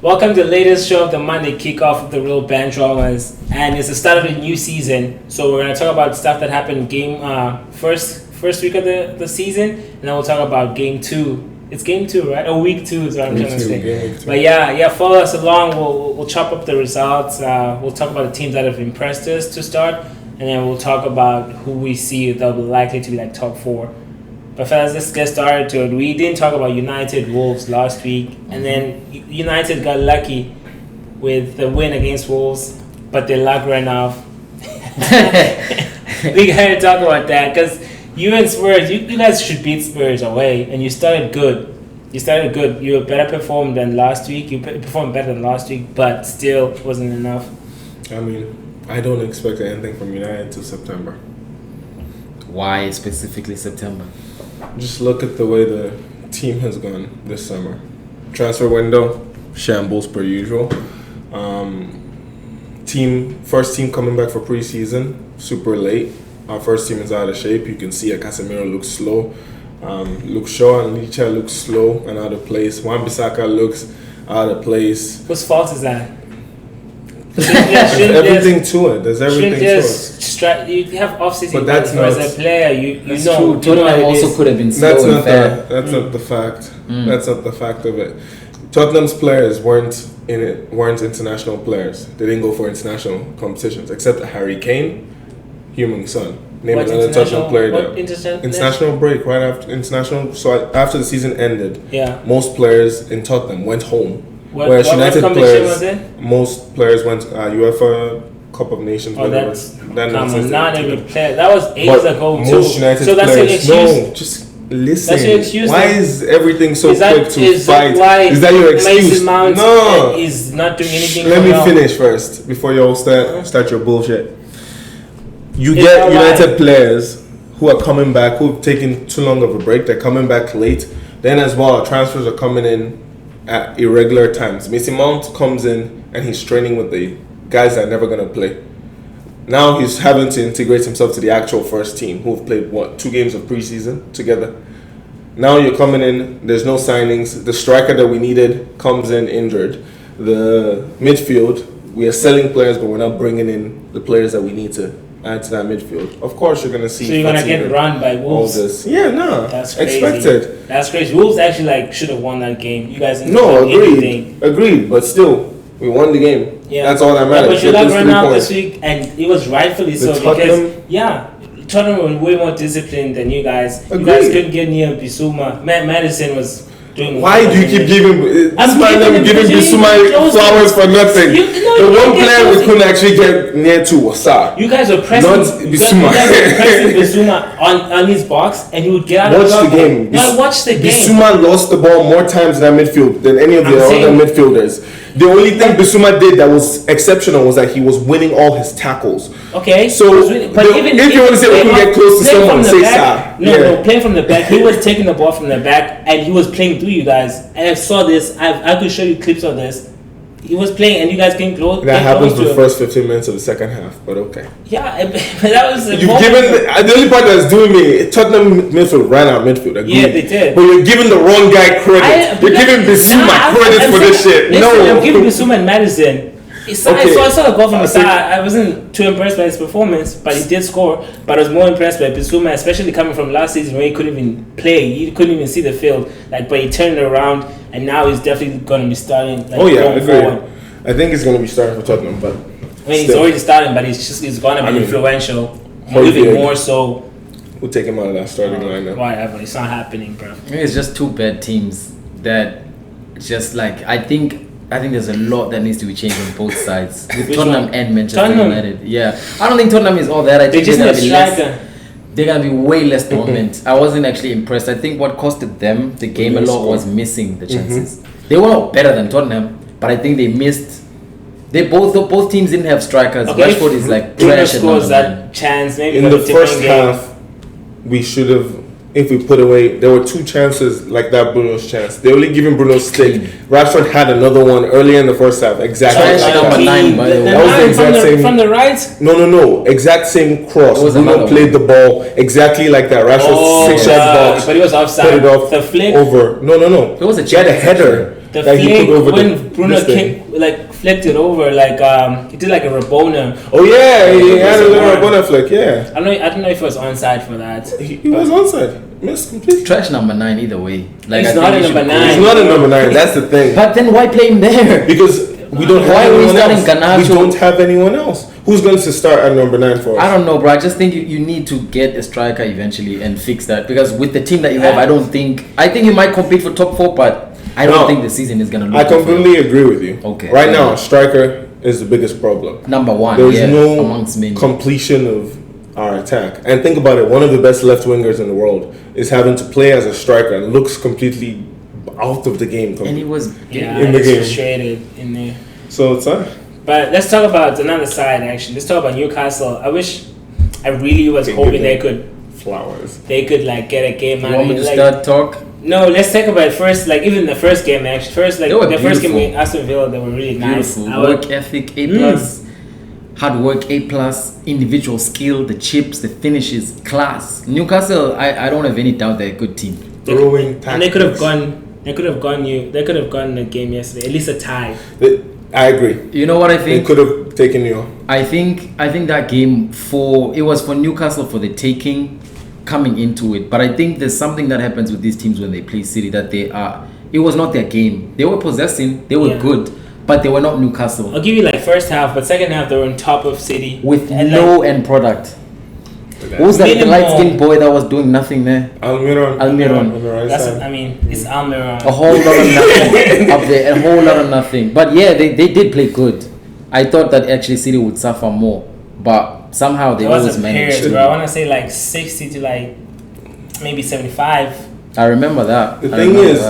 Welcome to the latest show of the Monday kickoff of the Real Band Dramas, and it's the start of a new season. So we're gonna talk about stuff that happened first week of the season, and then we'll talk about game 2. It's game 2, right? Or week 2 is what I'm trying to say. But yeah, follow us along. We'll chop up the results. We'll talk about the teams that have impressed us to start, and then we'll talk about who we see that will be likely to be like top 4. But fellas, let's get started to it. We didn't talk about United Wolves last week, and then United got lucky with the win against Wolves, but their luck ran off. We gotta talk about that because you and Spurs, you guys should beat Spurs away, and you started good. You were better performed than last week. You performed better than last week, but still wasn't enough. I mean, I don't expect anything from United until September. Why specifically September? Just look at the way the team has gone this summer. Transfer window, shambles per usual. First team coming back for preseason, super late. Our first team is out of shape. You can see that Casemiro looks slow. Luke Shaw and Licha look slow and out of place. Wan-Bissaka looks out of place. Whose fault is that? There's everything to it. You have off-season, but that's not, as a player, you know. True. Tottenham also could have been slow. That's not the fact. That's not the fact of it. Tottenham's players weren't international players. They didn't go for international competitions, except Harry Kane, Heung-min Son. Name another Tottenham player there. International break right after international. So after the season ended, most players in Tottenham went home. Whereas United players, most players went UEFA Cup of Nations. Oh, that's not every player. That was ages ago too. Most United so that's players, your excuse. no, just listen. That's your excuse. Why is everything so quick to fight? Is that your excuse? No, is not doing anything. Let me finish first before you all start your bullshit. You get United players who are coming back, who've taken too long of a break. They're coming back late. Then as well, transfers are coming in at irregular times. Mason Mount comes in and he's training with the guys that are never going to play. Now he's having to integrate himself to the actual first team who have played, 2 games of preseason together. Now you're coming in, there's no signings. The striker that we needed comes in injured. The midfield, we are selling players, but we're not bringing in the players that we need to add to that midfield. Of course, you're gonna see. So you're gonna get run by Wolves. All this. Yeah, no. That's crazy. Expected. That's crazy. Wolves actually should have won that game. You guys didn't agreed. But still, we won the game. Yeah, that's all that matters. But you luck ran out this week, and it was rightfully so because Tottenham were way more disciplined than you guys. Agreed. You guys couldn't get near Bissouma. Madison was. Why do you keep giving Bissouma flowers for nothing? The one player we couldn't actually get near to was Sarr. You guys were pressing Bissouma on his box, and he would get out of the game. Watch the game. Bissouma lost the ball more times in that midfield than any of the other midfielders. The only thing Bissouma did that was exceptional was that he was winning all his tackles. Okay. So, if you want to say we can get close to someone, say Sarr. No, playing from the back. He was taking the ball from the back, and he was playing through you guys. And I saw this. I could show you clips of this. He was playing, and you guys came close. That happens the first 15 minutes of the second half, but okay. Yeah, but that was the the only part that's doing me. Tottenham midfield ran out midfield. Agreed. Yeah, they did. But you're giving the wrong guy credit. You're giving Bissouma credit for this shit. I'm giving Bissouma and Madison. I saw the goal from the side. I wasn't too impressed by his performance, but he did score. But I was more impressed by Bissouma, especially coming from last season where he couldn't even play. He couldn't even see the field. But he turned it around, and now he's definitely going to be starting. Agreed. Forward. I think he's going to be starting for Tottenham, but he's already starting, but he's going to be influential, even more so. We'll take him out of that starting lineup. Whatever, it's not happening, bro. I think it's just 2 bad teams that just I think there's a lot that needs to be changed on both sides with Tottenham and Manchester United. Yeah, I don't think Tottenham is all that. I think they're gonna be way less dominant. I wasn't actually impressed. I think what costed them the game a lot was missing the chances. They were not better than Tottenham, but I think they missed. They both teams didn't have strikers. Rashford is trash. Scores that chance maybe in the first half. We should have. If we put away, there were 2 chances like that Bruno's chance. They only given Bruno stick. Rashford had another one earlier in the first half. Exactly. Number 9, by the way. That was the exact same. From the right? No. Exact same cross. Bruno played the ball exactly like that. Rashford 6-yard box. But he was offside. Put it off. The flick. Over. No. It was a chance. He had a header. The that he flick put over when Bruno flipped it over, he did like a Rabona. Oh yeah, he had a little Rabona flick. Yeah. I don't know if he was onside for that. He was onside. Missed completely. Trash number 9 either way. He's not a number 9. He's not a number 9. That's the thing. But then why play him there? Because we don't have Why are we anyone starting else. Garnacho? We don't have anyone else. Who's going to start at number 9 for us? I don't know, bro. I just think you need to get a striker eventually and fix that, because with the team that you have, I think you might compete for top 4, but I don't think the season is gonna look. I completely agree with you. Okay. Right now, a striker is the biggest problem. Number 1. There's no amongst completion of our attack. And think about it. One of the best left wingers in the world is having to play as a striker and looks completely out of the game. And he was in the game. Frustrated in there. So it's But let's talk about another side. Actually, let's talk about Newcastle. I really was hoping they could get a game out of it. You want me to start talk? No, let's talk about it first. Even the first game, actually. First game with Aston Villa, they were really beautiful. Nice. Work ethic A+, hard work A+, individual skill, the chips, the finishes, class. Newcastle, I don't have any doubt they're a good team. And they could have gone. They could have gone the game yesterday. At least a tie. I agree. You know what I think? They could have taken you. I think that game it was for Newcastle for the taking, coming into it. But I think there's something that happens with these teams when they play City that it was not their game. They were possessing, they were good, but they were not Newcastle. I'll give you first half, but second half they were on top of City with no end product. Who was that the light-skinned boy that was doing nothing there? Almiron. It's Almiron. A whole lot of nothing up there. A whole lot of nothing. But yeah, they did play good. I thought that actually City would suffer more, but somehow they always managed. Bro. I want to say 60 to maybe 75. I remember that. The thing is,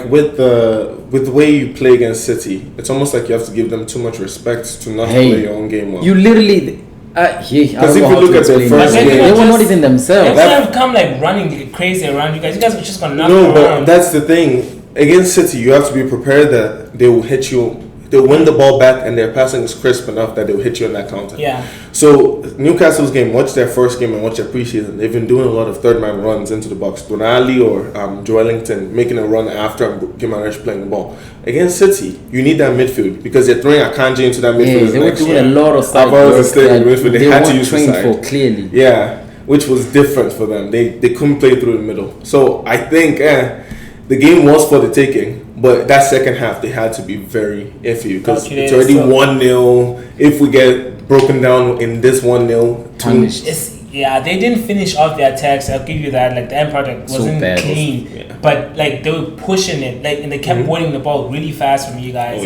with the way you play against City, it's almost like you have to give them too much respect to not play your own game well. You literally. Because if you look at the first game, they were not even themselves. They would have come running crazy around you guys. You guys were just gonna knock them around. No, but that's the thing. Against City, you have to be prepared that they will hit you. They'll win the ball back, and their passing is crisp enough that they'll hit you in that counter. Yeah. So Newcastle's game, watch their first game and watch their preseason. They've been doing a lot of third man runs into the box. Donali or Joelinton making a run after Gimaresh playing the ball. Against City, you need that midfield because they're throwing Akanji into that midfield. Yeah, they were doing a lot of side work that they had to use trained for clearly. Yeah, which was different for them. They couldn't play through the middle. So I think the game was for the taking. But that second half, they had to be very iffy because it's already 1-0. If we get broken down in this 1-0, they didn't finish off their attacks. I'll give you that. The end product wasn't clean, but they were pushing it, and they kept winning the ball really fast from you guys.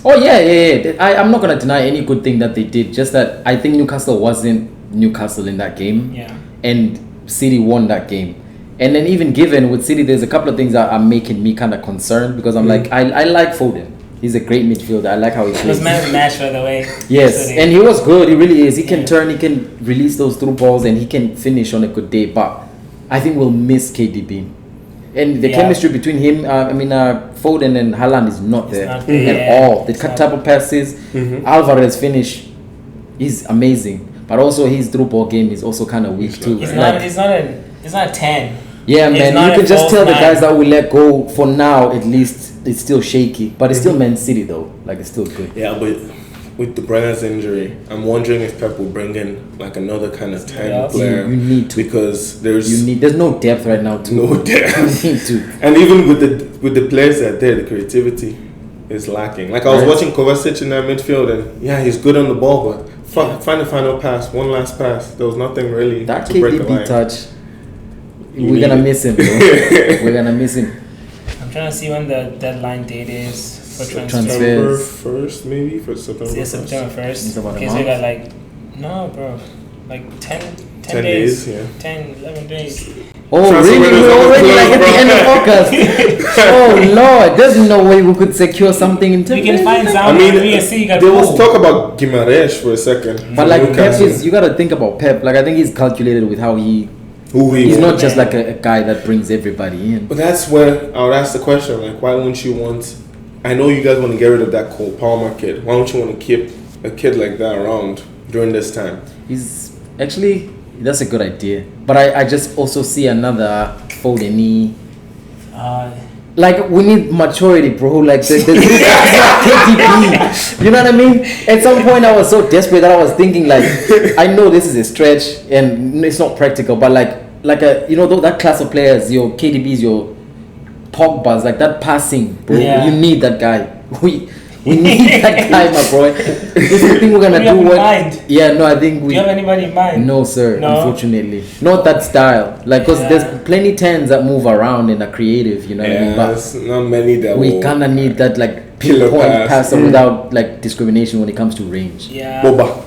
Oh yeah. I'm not gonna deny any good thing that they did. Just that I think Newcastle wasn't Newcastle in that game. Yeah. And City won that game. And then even given with City, there's a couple of things that are making me kind of concerned because I'm I like Foden. He's a great midfielder. I like how he plays. He was man of the match, by the way. Yes, and he was good. He really is. He can turn, he can release those through balls, and he can finish on a good day. But I think we'll miss KDB. And the chemistry between him, Foden and Haaland is not there at all. The type of passes, Alvarez finish, he's amazing. But also his through ball game is also kind of weak too. He's not a 10. Yeah, man, you can just tell the guys that we let go for now, at least it's still shaky. But it's still Man City though. It's still good. Yeah, but with the Brenner's injury, I'm wondering if Pep will bring in another kind of 10 player. You need to. Because there's no depth right now too. No depth. You need to. And even with the players that are there, the creativity is lacking. I was watching Kovacic in that midfield and he's good on the ball, but find the final pass, one last pass. There was nothing really that to break the line. touch. We're gonna miss him, bro. We're gonna miss him. I'm trying to see when the deadline date is for transfers. September 1st, maybe? For September 1st. Yeah, September 1st. It's about okay, so we got no, bro. 10 days. 11 days. Oh, really? We're already at the end of August. Oh, Lord. There's no way we could secure something in 10 days. We can find something. There was talk about Gimaresh for a second. But Pep you got to think about Pep. I think he's calculated with how he's not just a guy that brings everybody in. But that's where I would ask the question, why wouldn't you want... I know you guys want to get rid of that Cole Palmer kid. Why don't you want to keep a kid like that around during this time? That's a good idea. But I just also see another Foden. Like, we need maturity, bro. Like, there's KDB. You know what I mean? At some point, I was so desperate that I was thinking, like, I know this is a stretch and it's not practical, but like that class of players, your KDBs, your Pogba's, like that passing, bro. Yeah. You need that guy. We need that guy, my boy. If you think we're gonna do what? Mind? Yeah, no, I think we. Do you have anybody in mind? No, sir. No? Unfortunately, not that style. Like, cause there's plenty tens that move around and are creative. You know what I mean? But there's not many that we kinda need that like Killer pinpoint pass. passer without like discrimination when it comes to range. Yeah. Boba.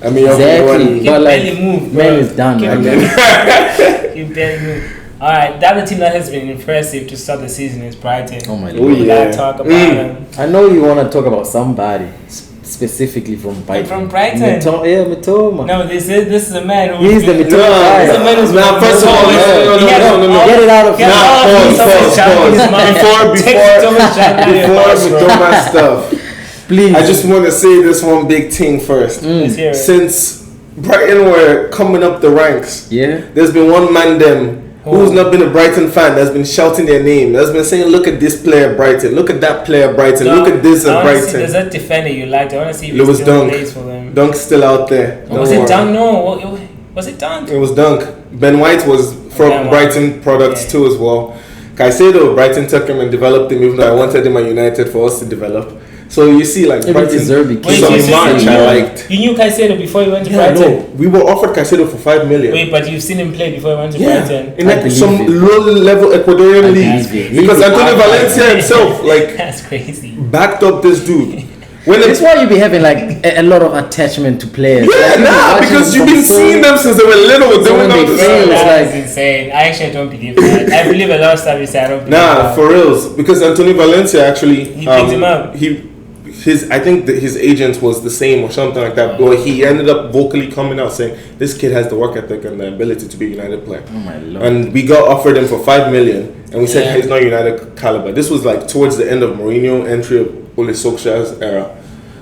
I mean, Exactly. He But like, barely moved, man bro. is done. He Like, You barely move. All right, the other team that has been impressive to start the season is Brighton. oh my Oh, lord. We yeah. gotta talk about them. I know you want to talk about somebody specifically from Brighton. From Brighton? Mitoma. No, this is a man who He's the Mitoma guy. He's a man who's Now, first of all, He had no. Get it out of Get here. all of his Pause. Before Mitoma stuff, Please. I just want to say this one big thing first. Since Brighton were coming up the ranks, Yeah. there's been one man who's not been a Brighton fan that's been shouting their name. That's been saying, "Look at this player, Brighton. Look at that player, Brighton. Look at this at There's Brighton." that defender you liked. I want to see if he Lewis still Dunk. plays for them. Dunk's still out there. Oh, was Don't it worry. Dunk? No, was it Dunk? It was Dunk. Ben White was from Ben White. Brighton products Yeah. too as well. Caicedo, Brighton took him and developed him, even though I wanted him at United for us to develop. So you see, like Maybe Brighton, Deserby Wait, some you said match you I knew- liked. You knew Caicedo before he went to Yeah, Brighton. no, we were offered Caicedo for 5 million. Wait, but you've seen him play before he went to Yeah, Brighton. in I like believe some it. low-level Ecuadorian I league, believe it. because He's Antonio the- Valencia himself, like, That's crazy. backed up this dude. When That's why you be having like a lot of attachment to players. yeah, Like, nah, watching because them you've been so- seeing them since they were little. They So were when not they the fail, same. it's That is like- insane. I actually don't believe that. I believe a lot of stuff you say. I don't believe Nah, that. for reals. Because Antonio Valencia actually He picked him up. I think that his agent was the same or something like that. But he ended up vocally coming out saying this kid has the work ethic and the ability to be a United player. Oh my lord. And we got offered him for 5 million, and we said Yeah. he's not United caliber. This was like towards the end of Mourinho entry of Ole Solskjaer's era.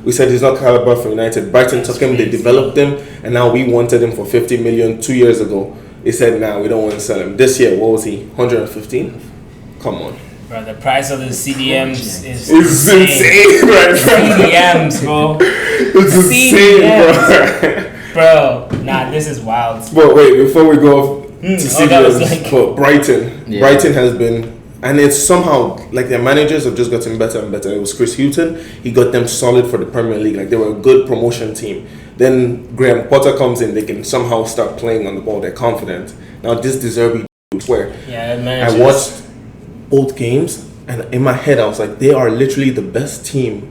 We said he's not caliber for United. Brighton took him, they crazy. developed him, and now we wanted him for 50 million 2 years ago. They said, nah, we don't want to sell him. This year, what was he? 115? Come on. Bro, the price of the CDMs is It's insane, right? CDMs, bro. It's insane, bro. Bro, nah, this is wild. But wait, before we go to that was CDMs, like- but Brighton. Yeah. Brighton has been, and it's somehow, like their managers have just gotten better and better. It was Chris Hughton. He got them solid for the Premier League. Like they were a good promotion team. Then Graham Potter comes in, they can somehow start playing on the ball. They're confident. Now this Deserby, I swear. Yeah, that I managers. watched both games, and in my head I was like, they are literally the best team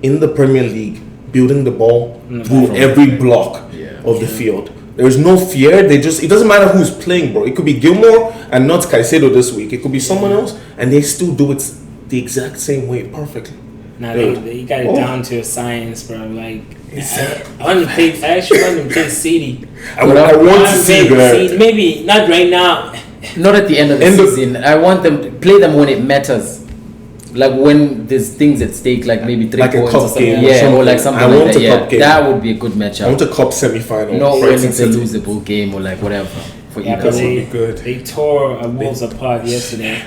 in the Premier League, building the ball through every block of the field. There's no fear. It doesn't matter who's playing, bro. It could be Gilmore and not Caicedo this week. It could be someone else, and they still do it the exact same way perfectly. Nah, Dude. they got it Oh. down to a science, bro. Like, Exactly. I actually want to play City. I want to see that. Maybe not right now. Not at the end of the End of- season. I want them to play them when it matters. Like when there's things at stake, like maybe 3 Like a points cup or something. game or Yeah, something. or like something I like want that. a Yeah, cup game. that would be a good matchup. I want a cup semi-final. Not when Brighton it's a City. losable game or like whatever for Yeah, either. because would they, be good. they tore Wolves apart yesterday.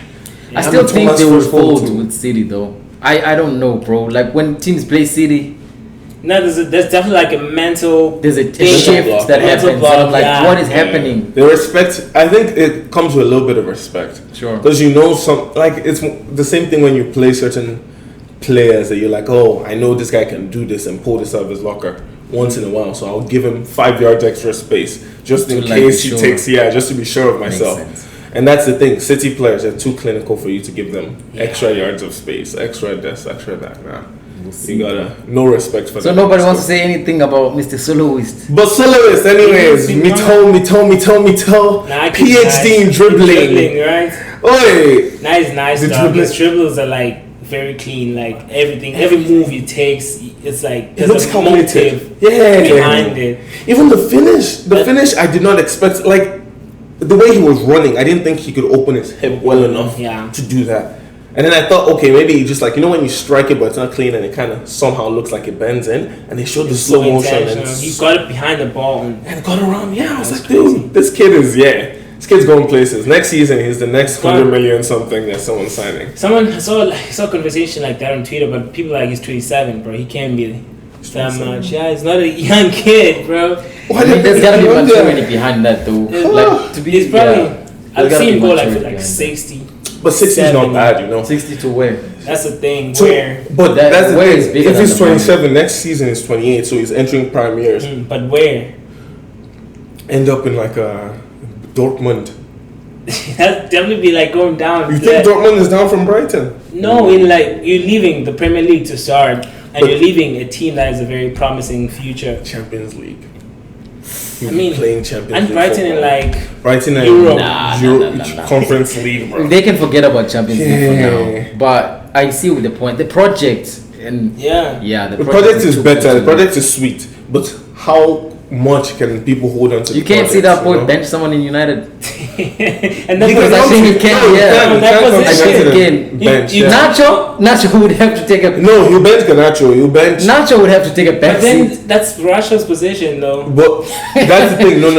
I still Thomas think they will first goal fold too. with City though. I don't know, bro. Like when teams play City, No, there's definitely like a mental. there's a Mental shift block. that Mental happens. block, And I'm like, yeah. what is happening? The respect, I think it comes with a little bit of respect. Sure. Because you know it's the same thing when you play certain players that you're like, oh, I know this guy can do this and pull this out of his locker once in a while, so I'll give him 5 yards extra space just in To, like, case be he sure. takes, just to be sure of myself. sense. And that's the thing, City players are too clinical for you to give them Yeah. extra yards of space, extra this, extra that. Nah. We'll see. You gotta, no respect for So them. nobody wants to say anything about Mr. Soloist. But soloist, anyways, Yeah, Mito, Nah, I keep PhD in nice. dribbling. right? Oi! Nice The stuff. dribbling- His dribbles are like very clean. Like everything, every move he takes, it's like It there's looks a calculated. motive Yeah. behind it. Even the finish, I did not expect. Like the way he was running, I didn't think he could open his hip well enough Yeah. to do that. And then I thought, okay, maybe he just like when you strike it, but it's not clean, and it kind of somehow looks like it bends in, and they showed the It's slow so motion intentional. and He got it behind the ball and got around. Yeah, I was That's like, crazy. dude, this kid is This kid's going places. Next season, he's the next 100 million something that someone's signing. Someone saw a conversation like that on Twitter, but people are like, he's 27, bro. He can't be that much. Yeah, he's not a young kid, bro. I mean, there's gotta be maturity behind that, though. Like, to be, he's probably. I've seen him go like 60. But 60 is not bad, you know. 60 to where? That's the thing. So, where? But that's the where thing. is bigger If he's than the 27, next season is 28, so he's entering prime years. But where? End up in like a Dortmund. That'd definitely be like going down. You think Dortmund is down from Brighton? No, in like you're leaving the Premier League to start, and you're leaving a team that has a very promising future. Champions League. I mean, playing Champions and League Brighton football. in like Brighton and Europe. Nah. Conference League, bro. They can forget about Champions League for now. But I see with the point. The project and The project is better. The project is sweet, but how much can people hold on to? You can't see that boy bench someone in United. And that's Because I think you can. I think you can. Bench. Nacho would have to take a. No, you bench Garnacho. You bench. Nacho would have to take a But back then seat. that's Russia's position, though. But that's the thing. No.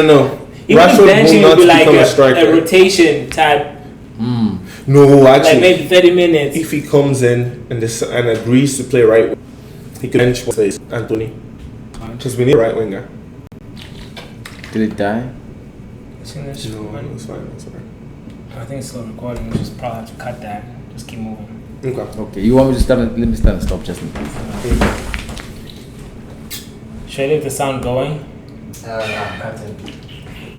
You would Rashford bench him will would be not like become a striker. a rotation type, No, like actually, maybe 30 minutes. if he comes in and agrees to play right, he could bench face Anthony. Because we need a right winger. Did it die? No, it's fine. It's fine. I think it's still recording. We just probably have to cut that. Just keep moving. Okay. You want me to start? Let me start and stop just in case. Should I leave the sound going? Cut it.